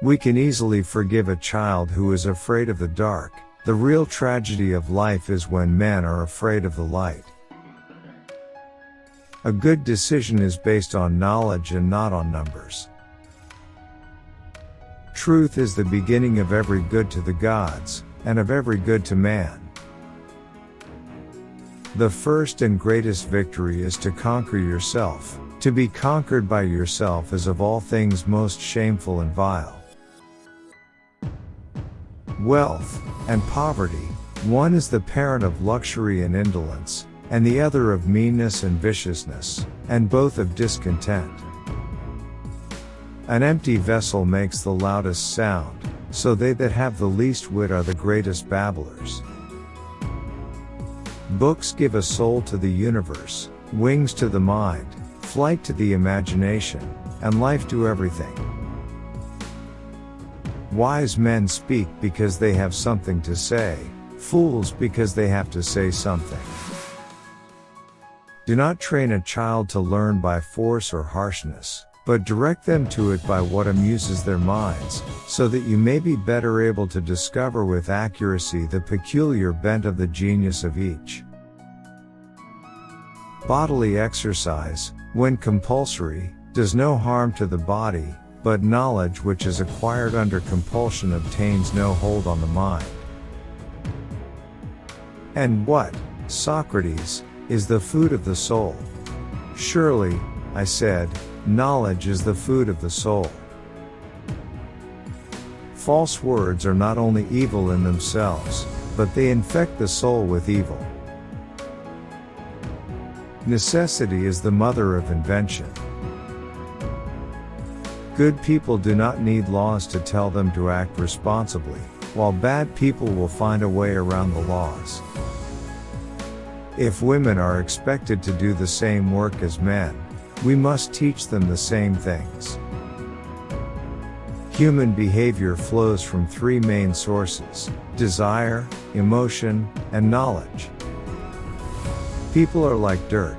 We can easily forgive a child who is afraid of the dark. The real tragedy of life is when men are afraid of the light. A good decision is based on knowledge and not on numbers. Truth is the beginning of every good to the gods, and of every good to man. The first and greatest victory is to conquer yourself. To be conquered by yourself is of all things most shameful and vile. Wealth and poverty, one is the parent of luxury and indolence, and the other of meanness and viciousness, and both of discontent. An empty vessel makes the loudest sound, so they that have the least wit are the greatest babblers. Books give a soul to the universe, wings to the mind, flight to the imagination, and life to everything. Wise men speak because they have something to say, fools because they have to say something. Do not train a child to learn by force or harshness, but direct them to it by what amuses their minds, so that you may be better able to discover with accuracy the peculiar bent of the genius of each. Bodily exercise, when compulsory, does no harm to the body, but knowledge which is acquired under compulsion obtains no hold on the mind. And what, Socrates, is the food of the soul? Surely, I said, knowledge is the food of the soul. False words are not only evil in themselves, but they infect the soul with evil. Necessity is the mother of invention. Good people do not need laws to tell them to act responsibly, while bad people will find a way around the laws. If women are expected to do the same work as men, we must teach them the same things. Human behavior flows from three main sources: desire, emotion, and knowledge. People are like dirt.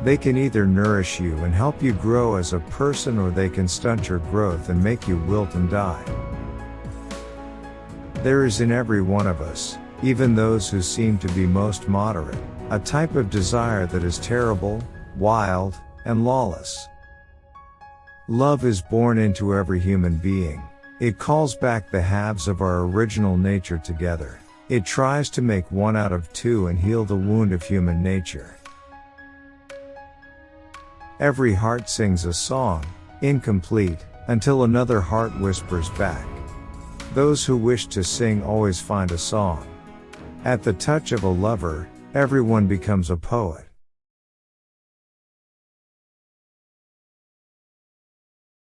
They can either nourish you and help you grow as a person, or they can stunt your growth and make you wilt and die. There is in every one of us, even those who seem to be most moderate, a type of desire that is terrible, wild, and lawless. Love is born into every human being. It calls back the halves of our original nature together. It tries to make one out of two and heal the wound of human nature. Every heart sings a song, incomplete, until another heart whispers back. Those who wish to sing always find a song. At the touch of a lover, everyone becomes a poet.